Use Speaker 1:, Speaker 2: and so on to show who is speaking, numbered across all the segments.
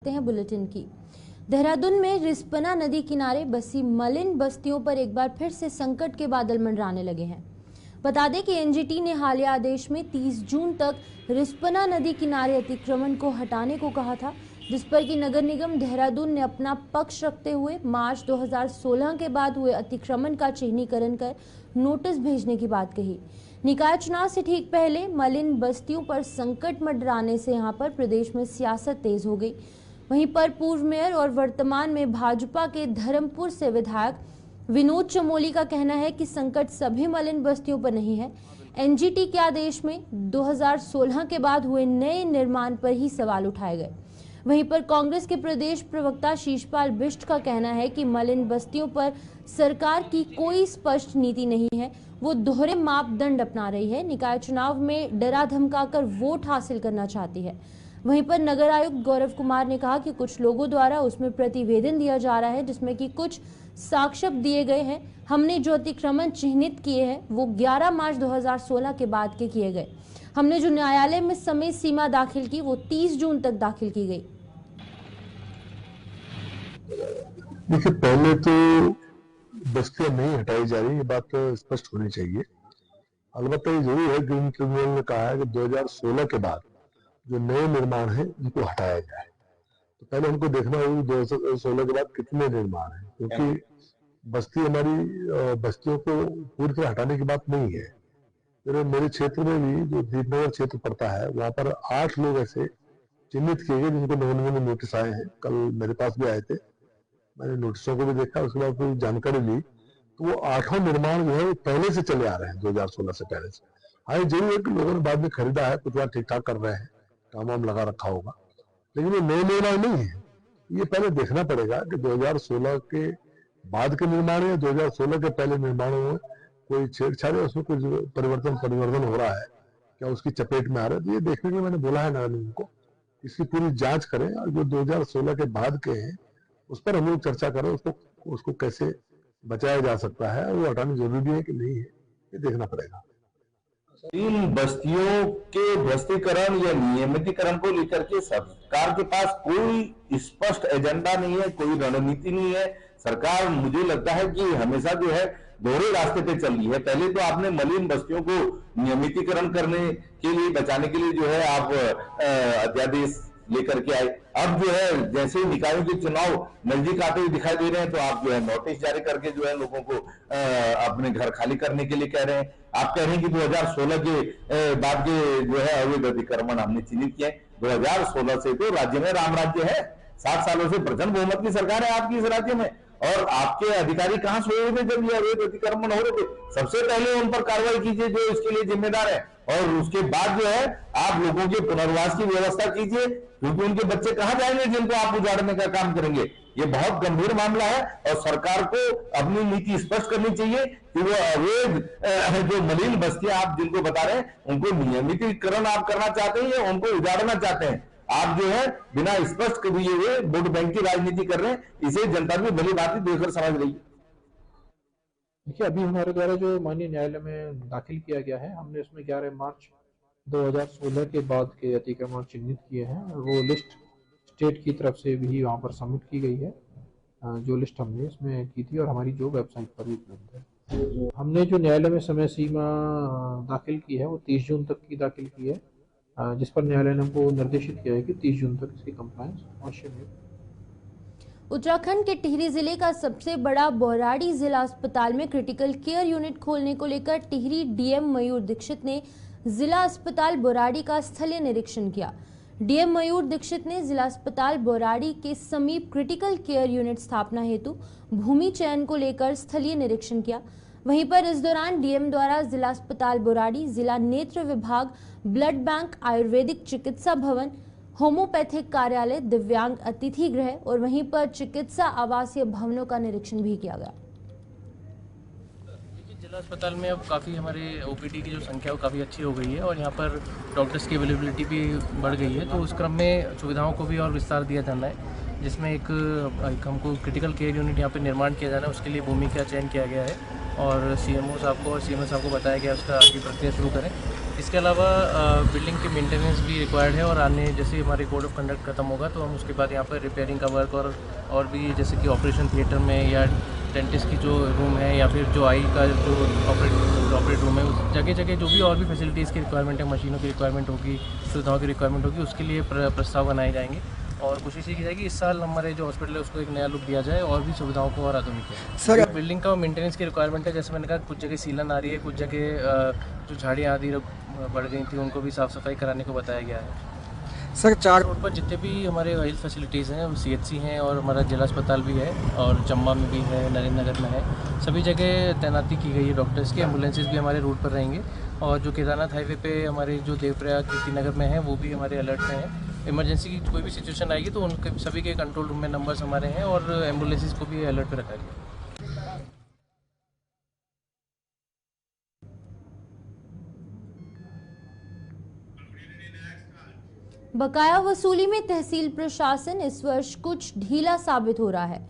Speaker 1: हैं बुलेटिन की। देहरादून में रिस्पना नदी किनारे बसी मलिन बस्तियों पर एक बार फिर से संकट के बादल मंडराने लगे हैं। बता दें कि एनजीटी ने हालिया आदेश में 30 जून तक रिस्पना नदी किनारे अतिक्रमण को हटाने को कहा था, जिस पर कि नगर निगम देहरादून ने अपना पक्ष रखते हुए मार्च 2016 के बाद हुए अतिक्रमण का चिन्हीकरण कर नोटिस भेजने की बात कही। निकाय चुनाव से ठीक पहले मलिन बस्तियों पर संकट मंडराने से यहां पर प्रदेश में सियासत तेज हो गई। वहीं पर पूर्व मेयर और वर्तमान में भाजपा के धर्मपुर से विधायक विनोद चमोली का कहना है कि संकट सभी मलिन बस्तियों पर नहीं है। एनजीटी के आदेश में 2016 के बाद हुए नए निर्माण पर ही सवाल उठाए गए। वहीं पर कांग्रेस के प्रदेश प्रवक्ता शीशपाल बिष्ट का कहना है कि मलिन बस्तियों पर सरकार की कोई स्पष्ट नीति नहीं है, वो दोहरे मापदंड अपना रही है, निकाय चुनाव में डरा धमकाकर वोट हासिल करना चाहती है। वहीं पर नगर आयुक्त गौरव कुमार ने कहा कि कुछ लोगों द्वारा उसमें प्रतिवेदन दिया जा रहा है, जिसमें कि कुछ साक्ष्य दिए गए हैं। हमने जो अतिक्रमण चिन्हित किए हैं वो 11 मार्च 2016 के बाद के किए गए। हमने जो न्यायालय में समय सीमा दाखिल की वो 30 जून तक दाखिल की गई।
Speaker 2: देखिए, पहले तो बस्तियां नहीं हटाई जा रही, ये बात तो स्पष्ट होनी चाहिए। अलबत्ता ये जरूर है, ग्रीन ट्रिब्यूनल ने कहा है कि 2016 के बाद जो नए निर्माण है उनको हटाया जाए। तो पहले हमको देखना होगा 2016 के बाद कितने निर्माण है, क्योंकि बस्ती हमारी बस्तियों को पूरी तरह हटाने की बात नहीं है। मेरे क्षेत्र में भी जो दीपनगर क्षेत्र पड़ता है, वहां पर 8 लोग ऐसे चिन्हित किए गए जिनको नए नए नोटिस आए हैं। कल मेरे पास भी आए थे, मैंने नोटिसों को भी देखा, उसके बाद पूरी जानकारी ली। तो वो 8 निर्माण जो है वो पहले से चले आ रहे हैं, 2016 से पहले से। हाँ, ये जरूर है कि लोगों ने बाद में खरीदा है, कुछ बार ठीक ठाक कर रहे हैं, काम वाम लगा रखा होगा, लेकिन ये नए निर्माण नहीं है। ये पहले देखना पड़ेगा कि 2016 के बाद के निर्माण या 2016 के पहले निर्माणों में कोई छेड़छाड़ है, उसमें कुछ परिवर्तन हो रहा है क्या, उसकी चपेट में आ रहा है। तो ये देखने के लिए मैंने बोला है नगर निगम को, इसकी पूरी जांच करें और जो 2016 के बाद के हैं उस पर हम लोग चर्चा करें, उसको कैसे बचाया जा सकता है, वो हटाना जरूरी है कि नहीं है, ये देखना पड़ेगा।
Speaker 3: इन बस्तियों के भ्रष्टीकरण या नियमितीकरण को लेकर के सरकार के पास कोई स्पष्ट एजेंडा नहीं है, कोई रणनीति नहीं है। सरकार, मुझे लगता है कि हमेशा जो है दोहरे रास्ते पे चल रही है। पहले तो आपने मलिन बस्तियों को नियमितीकरण करने के लिए, बचाने के लिए जो है आप अध्यादेश लेकर के आए। अब जो है जैसे निकायों के चुनाव नजदीक आते हुए दिखाई दे रहे हैं, तो आप जो है नोटिस जारी करके जो है लोगों को अपने घर खाली करने के लिए कह रहे हैं। आप कह रहे हैं कि 2016 के बाद के जो है अवैध अतिक्रमण हमने चिन्हित किए। 2016 से तो राज्य में राम राज्य है, 7 सालों से प्रचंड बहुमत की सरकार है आपकी इस राज्य में, और आपके अधिकारी कहां सोए हुए थे जब ये अवैध अतिक्रमण हो रहे थे? सबसे पहले उन पर कार्रवाई कीजिए जो इसके लिए जिम्मेदार है, और उसके बाद जो है आप लोगों के पुनर्वास की व्यवस्था कीजिए, क्योंकि उनके बच्चे कहां जाएंगे जिनको आप उजाड़ने का काम करेंगे। ये बहुत गंभीर मामला है और सरकार को अपनी नीति स्पष्ट करनी चाहिए कि वो अवैध जो मलिन बस्तियां आप जिनको बता रहे हैं उनको नियमितीकरण आप करना चाहते हैं या उनको उजाड़ना चाहते हैं। आप जो है बिना स्पष्ट किए हुए वोट बैंक की राजनीति कर रहे हैं, इसे जनता भी भली भांति देखकर समझ रही है।
Speaker 4: देखिए, अभी हमारे द्वारा जो माननीय न्यायालय में दाखिल किया गया है, हमने उसमें 11 मार्च 2016 के बाद के अतिक्रमण चिन्हित किए हैं। वो लिस्ट स्टेट की तरफ से भी वहाँ पर सबमिट की गई है, जो लिस्ट हमने इसमें की थी और हमारी जो वेबसाइट पर भी उपलब्ध है। हमने जो न्यायालय में समय सीमा दाखिल की है वो 30 जून तक की दाखिल की है, जिस पर न्यायालय ने हमको निर्देशित किया है कि 30 जून तक इसकी कंप्लायंस अवश्य है।
Speaker 1: उत्तराखंड के टिहरी जिले का सबसे बड़ा बोराड़ी जिला अस्पताल में क्रिटिकल केयर यूनिट खोलने को लेकर टिहरी डीएम मयूर दीक्षित ने जिला अस्पताल बोराड़ी का स्थलीय निरीक्षण किया। डीएम मयूर दीक्षित ने जिला अस्पताल बोराड़ी के समीप क्रिटिकल केयर यूनिट स्थापना हेतु भूमि चयन को लेकर स्थलीय निरीक्षण किया। वहीं पर इस दौरान डीएम द्वारा जिला अस्पताल बोराड़ी, जिला नेत्र विभाग, ब्लड बैंक, आयुर्वेदिक चिकित्सा भवन, होम्योपैथिक कार्यालय, दिव्यांग अतिथि गृह और वहीं पर चिकित्सा आवासीय भवनों का निरीक्षण भी किया गया।
Speaker 5: जिला अस्पताल में अब काफ़ी हमारे ओपीडी की जो संख्या वो काफ़ी अच्छी हो गई है और यहाँ पर डॉक्टर्स की अवेलेबिलिटी भी बढ़ गई है, तो उस क्रम में सुविधाओं को भी और विस्तार दिया जाना है, जिसमें एक हमको क्रिटिकल केयर यूनिट यहाँ पर निर्माण किया जाना है। उसके लिए भूमि का चयन किया गया है और सीएमओ साहब को बताया गया उसका आगे प्रक्रिया शुरू करें। इसके अलावा बिल्डिंग के मेंटेनेंस भी रिक्वायर्ड है और आने जैसे हमारे कोड ऑफ कंडक्ट खत्म होगा तो हम उसके बाद यहाँ पर रिपेयरिंग का वर्क और भी जैसे कि ऑपरेशन थिएटर में या डेंटिस्ट की जो रूम है या फिर जो आई का जो ऑपरेट रूम है उस जगह जगह जो भी और भी फैसिलिटीज़ की रिक्वायरमेंट है, मशीनों की रिक्वायरमेंट होगी, सुविधाओं की रिक्वायरमेंट होगी, उसके लिए प्रस्ताव बनाए जाएंगे और कोशिश ये की जाएगी इस साल हमारे जो हॉस्पिटल है उसको एक नया लुक दिया जाए और भी सुविधाओं को और आधुनिक किया। सर बिल्डिंग का मेंटेनेंस की रिक्वायरमेंट है, जैसे मैंने कहा कुछ जगह सीलन आ रही है, कुछ जगह जो झाड़ियाँ आदि बढ़ गई थी उनको भी साफ़ सफाई कराने को बताया गया है।
Speaker 6: सर 4
Speaker 5: रोड पर जितने भी हमारे हेल्थ फैसिलिटीज़ हैं, CHC हैं और हमारा जिला अस्पताल भी है और चंबा में भी है, नरेंद्र नगर में है, सभी जगह तैनाती की गई है डॉक्टर्स की। एम्बुलेंसेज भी हमारे रूट पर रहेंगे और जो केदारनाथ हाईवे पे हमारे जो देवप्रयाग कीर्तिनगर में है वो भी हमारे अलर्ट में है। इमरजेंसी की कोई भी सिचुएशन आएगी तो उनके सभी के कंट्रोल रूम में नंबर्स हमारे हैं और एम्बुलेंसेज को भी अलर्ट पर रखा गया।
Speaker 1: बकाया वसूली में तहसील प्रशासन इस वर्ष कुछ ढीला साबित हो रहा है।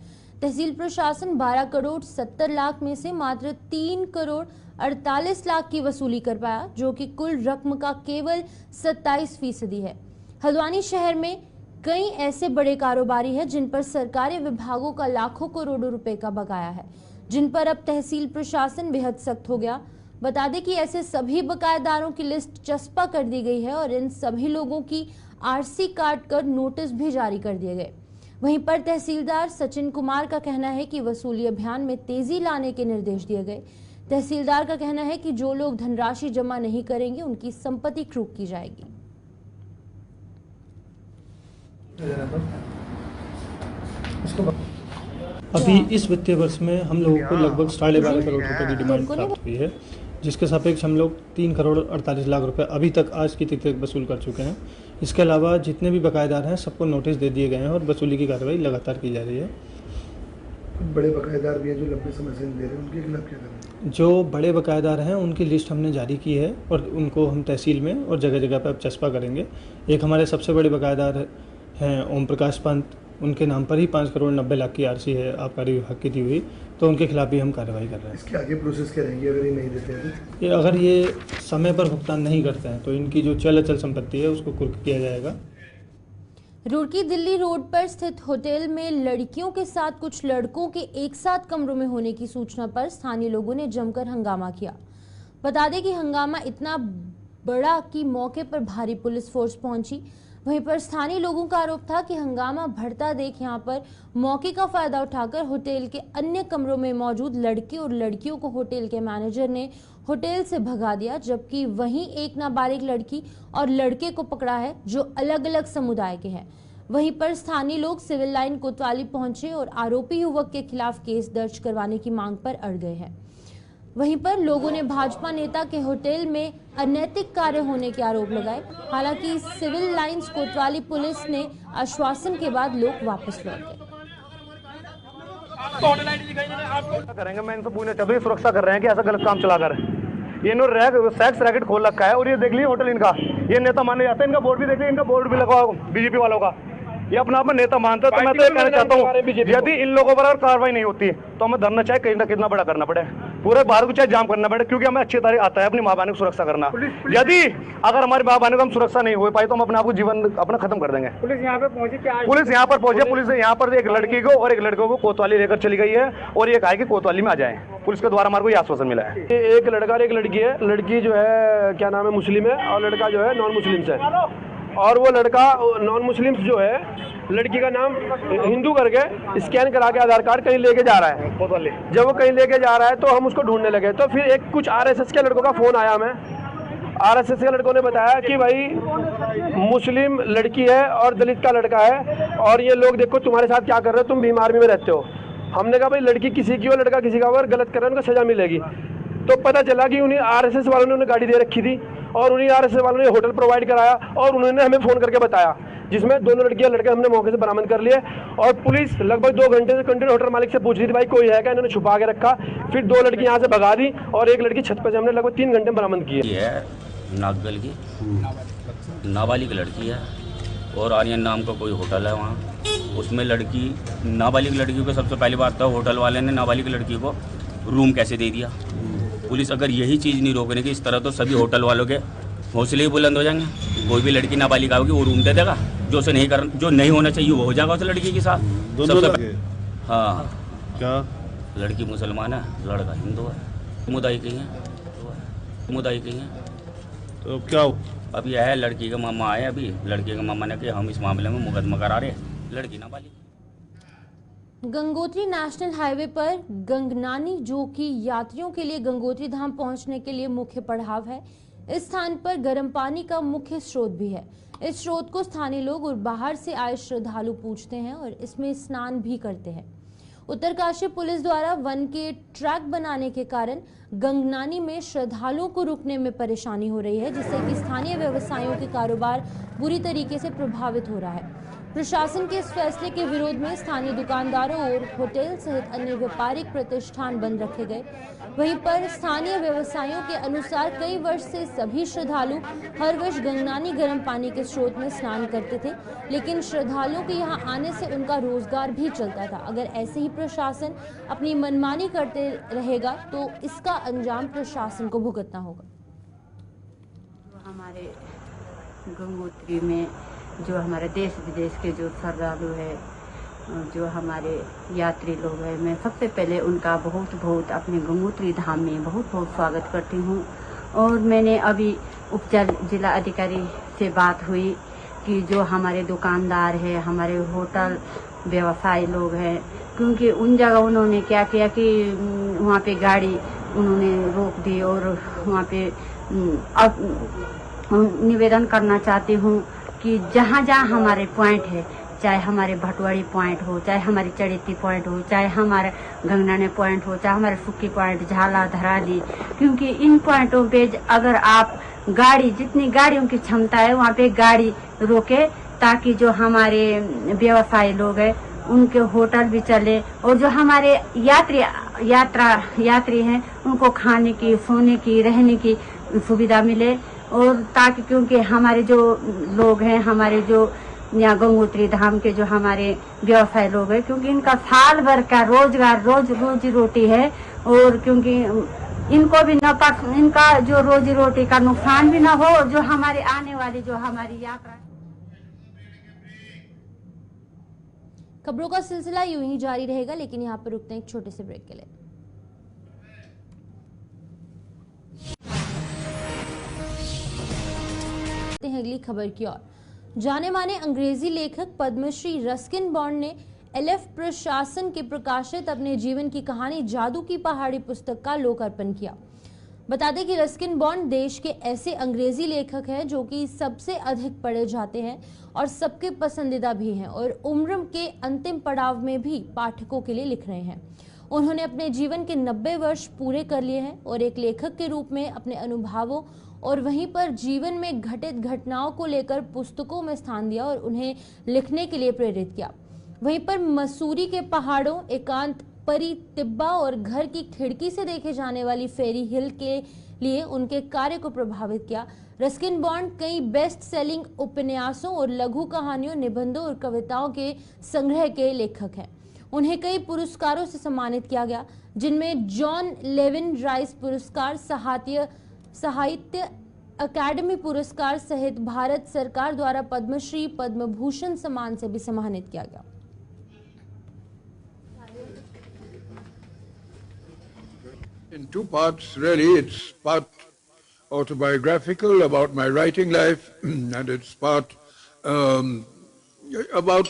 Speaker 1: तहसील प्रशासन 12 करोड़ 70 लाख में से मात्र 3 करोड़ 48 लाख की वसूली कर पाया, जो कि कुल रकम का केवल 27% है। हल्द्वानी शहर में कई ऐसे बड़े कारोबारी हैं जिन पर सरकारी विभागों का लाखों करोड़ों रुपए का बकाया है, जिन पर अब तहसील प्रशासन बेहद सख्त हो गया। बता दें कि ऐसे सभी बकायेदारों की लिस्ट चस्पा कर दी गई है और इन सभी लोगों की RC काट कर नोटिस भी जारी कर दिए गए। वहीं पर तहसीलदार सचिन कुमार का कहना है कि वसूली अभियान में तेजी लाने के निर्देश दिए गए। तहसीलदार का कहना है कि जो लोग धनराशि जमा नहीं करेंगे उनकी संपत्ति क्रूक की जाएगी।
Speaker 7: अभी इस वित्तीय वर्ष में हम लोगों को लगभग 12.5 करोड़ रुपए की डिमांड प्राप्त हुई है, जिसके सापेक्ष हम लोग 3 करोड़ 48 लाख रुपए अभी तक आज की तिथि तक वसूल कर चुके हैं। इसके अलावा जितने भी बकायेदार हैं सबको नोटिस दे दिए गए हैं और वसूली की कार्रवाई लगातार की जा रही है।
Speaker 8: बड़े बकायेदार भी हैं जो लंबे समय से नहीं दे रहे, उनके खिलाफ क्या करें?
Speaker 7: जो बड़े बकायेदार हैं उनकी लिस्ट हमने जारी की है और उनको हम तहसील में और जगह जगह पर अब चस्पा करेंगे। एक हमारे सबसे बड़े बकायेदार हैं ओम प्रकाश पंत, उनके नाम पर ही 5 करोड़ 90 लाख की RC है आबकारी विभाग की दी हुई, तो उनके खिलाफ भी हम कार्रवाई कर रहे हैं।
Speaker 8: इसके आगे प्रोसेस क्या रहेंगी अगर ये नहीं देते हैं तो?
Speaker 7: ये अगर ये समय पर भुगतान नहीं करते हैं तो इनकी जो चल अचल संपत्ति है उसको कुर्क किया जाएगा।
Speaker 1: रुड़की दिल्ली रोड पर स्थित होटल में लड़कियों के साथ कुछ लड़कों के एक साथ कमरों में होने की सूचना पर स्थानीय लोगों ने जमकर हंगामा किया। बता दें कि हंगामा इतना बड़ा कि मौके पर भारी पुलिस फोर्स पहुंची। वहीं पर स्थानीय लोगों का आरोप था कि हंगामा बढ़ता देख यहां पर मौके का फायदा उठाकर होटल के अन्य कमरों में मौजूद लड़के और लड़कियों को होटल के मैनेजर ने होटल से भगा दिया, जबकि वहीं एक नाबालिग लड़की और लड़के को पकड़ा है जो अलग अलग समुदाय के हैं। वहीं पर स्थानीय लोग सिविल लाइन कोतवाली पहुंचे और आरोपी युवक के खिलाफ केस दर्ज करवाने की मांग पर अड़ गए हैं। वहीं पर लोगों ने भाजपा नेता के होटल में अनैतिक कार्य होने के आरोप लगाए। हालांकि सिविल लाइंस कोतवाली पुलिस ने आश्वासन के बाद लोग वापस लौट गए।
Speaker 9: करेंगे, मैं इनको पूरी तभी सुरक्षा कर रहे हैं कि ऐसा गलत काम चला कर ये सेक्स रैकेट खोल रखा है। और ये देख लीजिए होटल इनका, ये नेता माने जाते हैं, इनका बोर्ड भी देख लीजिए, इनका बोर्ड भी लगा बीजेपी वालों का, ये अपना आप में नेता मानते हैं। तो मैं तो ये कहना चाहता हूँ यदि इन लोगों पर अगर कार्रवाई नहीं होती तो हमें धरना चाहे कहीं ना कितना बड़ा करना पड़े, पूरे भारत को चाहे जाम करना पड़े, क्योंकि हमें अच्छी तरह आता है अपनी माँ बहन की सुरक्षा करना। यदि अगर हमारी माँ बहन को हम सुरक्षा नहीं हो पाई तो हम अपने आप को जीवन अपना खत्म कर देंगे। पुलिस यहाँ पे पहुंची, पुलिस यहाँ पर पहुंची, पुलिस ने यहाँ पर एक लड़की को और एक लड़के को कोतवाली लेकर चली गई है और ये कहा कि कोतवाली में आ जाए। पुलिस के द्वारा हमारे को ये आश्वासन मिला है।
Speaker 10: एक लड़का और एक लड़की है, लड़की जो है क्या नाम है मुस्लिम है और लड़का जो है नॉन मुस्लिम है। और वो लड़का नॉन मुस्लिम्स जो है लड़की का नाम हिंदू करके स्कैन करा के आधार कार्ड कहीं लेके जा रहा है। जब वो कहीं लेके जा रहा है तो हम उसको ढूंढने लगे, तो फिर एक कुछ RSS के लड़कों का फोन आया हमें। RSS के लड़कों ने बताया कि भाई मुस्लिम लड़की है और दलित का लड़का है और ये लोग देखो तुम्हारे साथ क्या कर रहे हो, तुम भीम आर्मी में रहते हो। हमने कहा भाई लड़की किसी की हो लड़का किसी का, अगर गलत कर रहे हैं उनको सजा मिलेगी। तो पता चला कि उन्हीं RSS वालों ने उन्हें गाड़ी दे रखी थी और उन्हीं RSS वालों ने होटल प्रोवाइड कराया और उन्होंने हमें फ़ोन करके बताया, जिसमें दोनों लड़कियां लड़के हमने मौके से बरामद कर लिए। और पुलिस लगभग 2 घंटे से कंटिन्यू होटल मालिक से पूछ रही थी भाई कोई है क्या, इन्होंने छुपा के रखा। फिर 2 लड़की यहाँ से भगा दी और एक लड़की छत पर से हमने लगभग 3 घंटे बरामद की
Speaker 11: है। नागल की नाबालिग लड़की है और आर्यन नाम का कोई होटल है वहाँ, उसमें लड़की नाबालिग लड़की को सबसे पहली बात तो होटल वाले ने नाबालिग लड़की को रूम कैसे दे दिया। पुलिस अगर यही चीज़ नहीं रोकने की, इस तरह तो सभी होटल वालों के हौसले ही बुलंद हो जाएंगे। कोई भी लड़की नाबालिग होगी वो रूम दे देगा, जो नहीं होना चाहिए वो हो जाएगा उस लड़की के साथ। सबसे हाँ,
Speaker 6: क्या
Speaker 11: लड़की मुसलमान है, लड़का हिंदू है, समुदाय की है, समुदाय की है।
Speaker 6: तो क्या
Speaker 11: अब यह है, लड़की का मामा आए, अभी लड़की का मामा ने कि हम इस मामले में मुकदमा करा रहे हैं, लड़की नाबालिग।
Speaker 1: गंगोत्री नेशनल हाईवे पर गंगनानी, जो कि यात्रियों के लिए गंगोत्री धाम पहुंचने के लिए मुख्य पड़ाव है, इस स्थान पर गर्म पानी का मुख्य स्रोत भी है। इस स्रोत को स्थानीय लोग और बाहर से आए श्रद्धालु पूजते हैं और इसमें स्नान भी करते हैं। उत्तरकाशी पुलिस द्वारा वन के ट्रैक बनाने के कारण गंगनानी में श्रद्धालुओं को रुकने में परेशानी हो रही है, जिससे कि स्थानीय व्यवसायियों के कारोबार बुरी तरीके से प्रभावित हो रहा है। प्रशासन के इस फैसले के विरोध में स्थानीय दुकानदारों और होटल सहित अन्य व्यापारिक प्रतिष्ठान बंद रखे गए। वहीं पर स्थानीय व्यवसायियों के अनुसार कई वर्ष से सभी श्रद्धालु हर वर्ष गंगनानी गर्म पानी के स्रोत में स्नान करते थे, लेकिन श्रद्धालुओं के यहां आने से उनका रोजगार भी चलता था। अगर ऐसे ही प्रशासन अपनी मनमानी करते रहेगा तो इसका अंजाम प्रशासन को भुगतना होगा।
Speaker 12: हमारे गंगोत्री में जो हमारे देश विदेश के जो श्रद्धालु है, जो हमारे यात्री लोग हैं, मैं सबसे पहले उनका बहुत बहुत अपने गंगोत्री धाम में बहुत बहुत स्वागत करती हूँ। और मैंने अभी उप जिला अधिकारी से बात हुई कि जो हमारे दुकानदार है, हमारे होटल व्यवसायी लोग हैं, क्योंकि उन जगह उन्होंने क्या किया कि वहाँ पे गाड़ी उन्होंने रोक दी। और वहाँ पे अब निवेदन करना चाहती हूँ कि जहाँ जहाँ हमारे पॉइंट है, चाहे हमारे भटवाड़ी पॉइंट हो, चाहे हमारी चढ़ेती पॉइंट हो, चाहे हमारे गंगनानी पॉइंट हो, चाहे हमारे सुक्की पॉइंट, झाला, धराली, क्योंकि इन पॉइंटों पे अगर आप गाड़ी, जितनी गाड़ियों की क्षमता है वहाँ पे गाड़ी रोके, ताकि जो हमारे व्यवसायी लोग हैं उनके होटल भी चले और जो हमारे यात्री हैं उनको खाने की, सोने की, रहने की सुविधा मिले। और ताकि क्योंकि हमारे जो लोग हैं, हमारे जो यहाँ गंगोत्री धाम के जो हमारे व्यवसाय लोग हैं, क्योंकि इनका साल भर का रोजगार, रोजी रोटी है, और क्योंकि इनको भी इनका जो रोजी रोटी का नुकसान भी ना हो, जो हमारे आने वाली जो हमारी यात्रा।
Speaker 1: खबरों का सिलसिला यूं ही जारी रहेगा, लेकिन यहाँ पर रुकते हैं एक छोटे से ब्रेक के लिए। अगली खबर की ओर। जाने माने अंग्रेजी लेखक पद्मश्री रस्किन बॉन्ड ने एलएफ प्रशासन के प्रकाशित अपने जीवन की कहानी जादू की पहाड़ी पुस्तक का लोकार्पण किया। बता दें कि रस्किन बॉन्ड देश के ऐसे अंग्रेजी लेखक हैं जो कि सबसे अधिक पढ़े जाते हैं और सबके पसंदीदा भी हैं, और उम्र के अंतिम पड़ाव में भी पाठकों के लिए लिख रहे हैं। उन्होंने अपने जीवन के 90 वर्ष पूरे कर लिए हैं और एक लेखक के रूप में अपने अनुभवों और वहीं पर जीवन में घटित घटनाओं को लेकर पुस्तकों में स्थान दिया और उन्हें लिखने के लिए प्रेरित किया। वहीं पर मसूरी के पहाड़ों, एकांत परी तिब्बा और घर की खिड़की से देखे जाने वाली फेरी हिल के लिए उनके कार्य को प्रभावित किया। रस्किन बॉन्ड कई बेस्ट सेलिंग उपन्यासों और लघु कहानियों, निबंधों और कविताओं के संग्रह के लेखक हैं। उन्हें कई पुरस्कारों से सम्मानित किया गया, जिनमें जॉन लेविन राइस पुरस्कार, साहित्य अकादमी पुरस्कार सहित भारत सरकार द्वारा पद्मश्री, पद्म भूषण सम्मान से भी सम्मानित किया गया।
Speaker 13: In two parts, really. It's part autobiographical about my writing life, and it's part about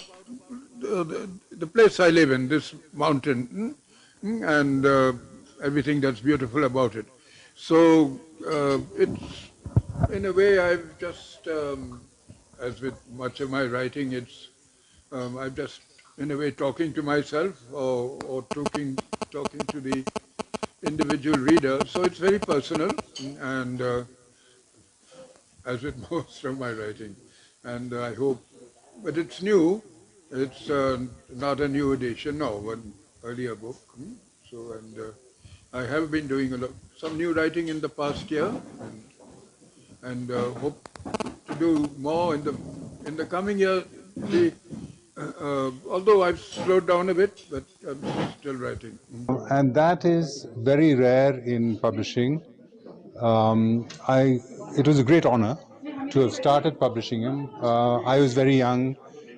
Speaker 13: the place I live in, this mountain, and everything that's beautiful about it. So it's, in a way, I've just, as with much of my writing, it's I'm just, in a way, talking to myself or talking to the individual reader. So it's very personal, and as with most of my writing, and I hope, but it's new. It's not a new edition, no, an earlier book. So, and I have been doing some new writing in the past year, and hope to do more in the coming year. Although I've slowed down a bit, but I'm still writing.
Speaker 14: And that is very rare in publishing. I
Speaker 6: it was a great honor to have started publishing him. I was very young,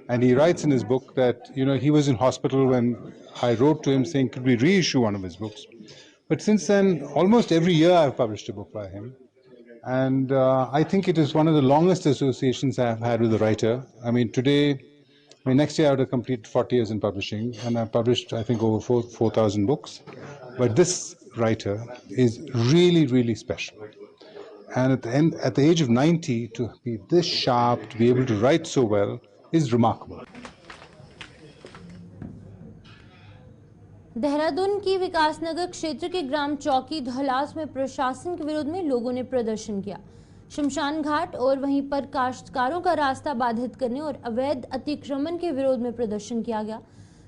Speaker 6: and he writes in his book that he was in hospital when I wrote to him saying, could we reissue one of his books? But since then, almost every year I've published a book by him. And I think it is one of the longest associations I've had with a writer. I mean, next year I would have completed 40 years in publishing, and I've published, I think, over 4,000 books. But this writer is really, really special. And at the age of 90, to be this sharp, to be able to write so well, is remarkable.
Speaker 1: Dehradun की विकासनगर क्षेत्र के ग्राम चौकी धौलास में प्रशासन के विरोध में लोगों ने प्रदर्शन किया। शमशान घाट और वहीं पर काश्तकारों का रास्ता बाधित करने और अवैध अतिक्रमण के विरोध में प्रदर्शन किया गया।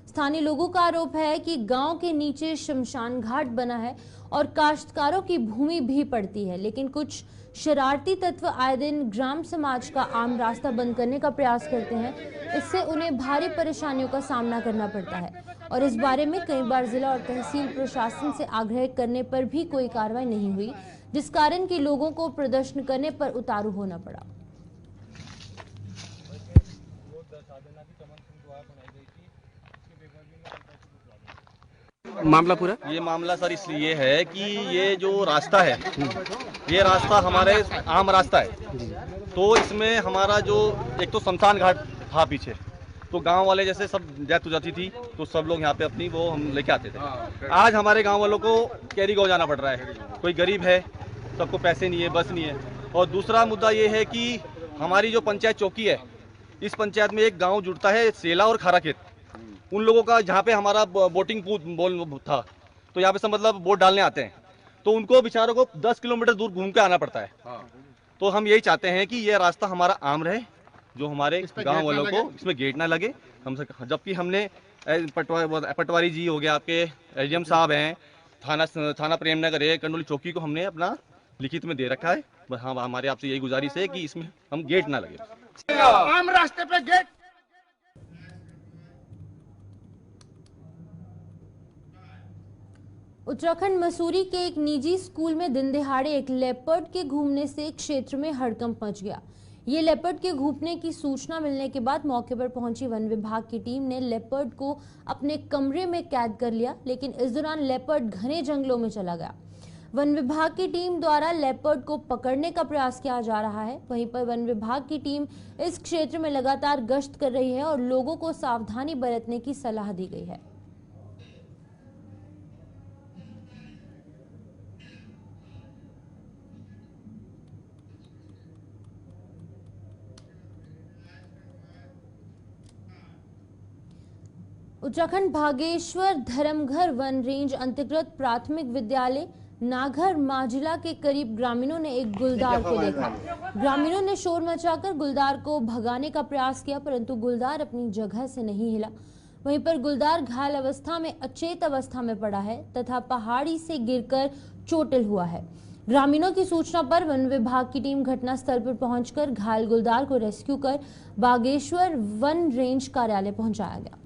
Speaker 1: स्थानीय लोगों का आरोप है कि गांव के नीचे शमशान घाट बना है और काश्तकारों की भूमि भी पड़ती है, लेकिन कुछ शरारती तत्व आए दिन ग्राम समाज का आम रास्ता बंद करने का प्रयास करते हैं। इससे उन्हें भारी परेशानियों का सामना करना पड़ता है और इस बारे में कई बार जिला और तहसील प्रशासन से आग्रह करने पर भी कोई कार्रवाई नहीं हुई, जिस कारण कि लोगों को प्रदर्शन करने पर उतारू होना पड़ा।
Speaker 14: मामला पूरा ये मामला सर इसलिए है कि ये जो रास्ता है, ये रास्ता हमारे आम रास्ता है। तो इसमें हमारा जो एक तो शमशान घाट था पीछे, तो गांव वाले जैसे सब डेथ हो जाती थी तो सब लोग यहाँ पे अपनी वो हम लेके आते थे। आज हमारे गांव वालों को कैरी गाँव जाना पड़ रहा है। कोई गरीब है, सबको पैसे नहीं है, बस नहीं है। और दूसरा मुद्दा ये है कि हमारी जो पंचायत चौकी है, इस पंचायत में एक गाँव जुड़ता है सेला और खारा खेत। उन लोगों का जहाँ पे हमारा बोटिंग पूल था, तो यहाँ पे सब मतलब बोट डालने आते हैं, तो उनको बेचारों को 10 किलोमीटर दूर घूम के आना पड़ता है। तो हम यही चाहते हैं कि ये रास्ता हमारा आम रहे, जो हमारे गांव वालों को इसमें गेट ना लगे। हम जबकि हमने पटवारी जी हो गया, आपके एसडीएम साहब हैं, थाना प्रेमनगर है, कंडोली चौकी को हमने अपना लिखित में दे रखा है। हाँ, हमारे आपसे यही गुजारिश है कि इसमें हम गेट ना लगे,
Speaker 15: आम रास्ते पे गेट।
Speaker 1: उत्तराखंड मसूरी के एक निजी स्कूल में दिन दिहाड़े एक लेपर्ड के घूमने से क्षेत्र में हड़कंप मच गया। ये लेपर्ड के घूमने की सूचना मिलने के बाद मौके पर पहुंची वन विभाग की टीम ने लेपर्ड को अपने कमरे में कैद कर लिया, लेकिन इस दौरान लेपर्ड घने जंगलों में चला गया। वन विभाग की टीम द्वारा लेपर्ड को पकड़ने का प्रयास किया जा रहा है। वहीं पर वन विभाग की टीम इस क्षेत्र में लगातार गश्त कर रही है और लोगों को सावधानी बरतने की सलाह दी गई है। उत्तराखंड भागेश्वर धर्मघर वन रेंज अंतर्गत प्राथमिक विद्यालय नाघर माजिला के करीब ग्रामीणों ने एक गुलदार को देखा। ग्रामीणों ने शोर मचाकर गुलदार को भगाने का प्रयास किया, परंतु गुलदार अपनी जगह से नहीं हिला। वहीं पर गुलदार घायल अवस्था में अचेत अवस्था में पड़ा है तथा पहाड़ी से गिरकर चोटिल हुआ है। ग्रामीणों की सूचना पर वन विभाग की टीम घटनास्थल पर पहुंचकर घायल गुलदार को रेस्क्यू कर बागेश्वर वन रेंज कार्यालय पहुंचाया गया।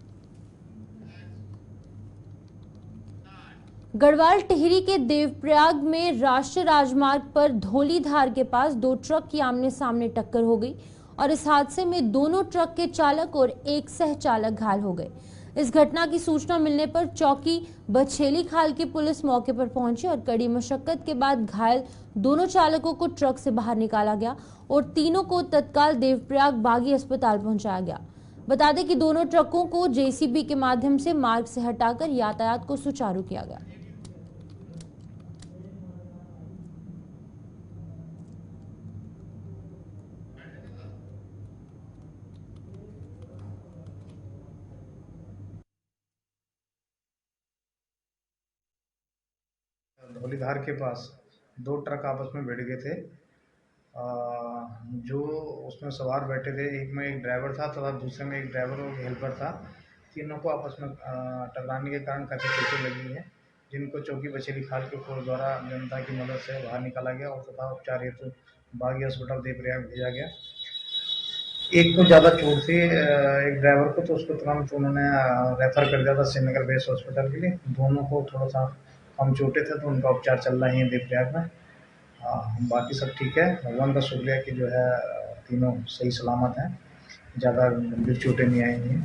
Speaker 1: गढ़वाल टिहरी के देवप्रयाग में राष्ट्रीय राजमार्ग पर धौलीधार के पास दो ट्रक की आमने सामने टक्कर हो गई और इस हादसे में दोनों ट्रक के चालक और एक सह चालक घायल हो गए। इस घटना की सूचना मिलने पर चौकी बछेली खाल की पुलिस मौके पर पहुंची और कड़ी मशक्कत के बाद घायल दोनों चालकों को ट्रक से बाहर निकाला गया और तीनों को तत्काल देवप्रयाग बागी अस्पताल पहुंचाया गया। बता दें कि दोनों ट्रकों को जेसीबी के माध्यम से मार्ग से हटाकर यातायात को सुचारू किया गया।
Speaker 16: धौलीधार के पास दो ट्रक आपस में भिड़ गए थे। जो उसमें सवार बैठे थे, एक में एक ड्राइवर था तथा दूसरे में एक ड्राइवर और हेल्पर था। तीनों को आपस में टकराने के कारण काफ़ी चोटें लगी हैं, जिनको चौकी बछेली खाल के पुलिस द्वारा जनता की मदद से बाहर निकाला गया और तथा उपचार हेतु बागी अस्पताल देवप्रयाग भेजा गया। एक को ज़्यादा चोट थी, एक ड्राइवर को, तो उसको तुरंत उन्होंने रेफर कर दिया था श्रीनगर बेस हॉस्पिटल के लिए। दोनों को थोड़ा सा कम चोटें थे तो उनका उपचार चल रहे हैं देवप्रयाग में। बाकी सब ठीक है, भगवान का शुक्रिया कि जो है तीनों सही सलामत हैं, ज़्यादा गंभीर चोटें नहीं आई हैं।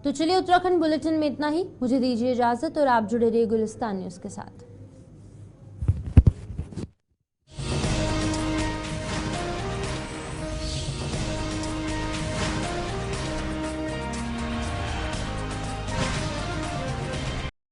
Speaker 1: तो चलिए उत्तराखंड बुलेटिन में इतना ही। मुझे दीजिए इजाजत और आप जुड़े रहिए गुलिस्तान न्यूज़ के साथ।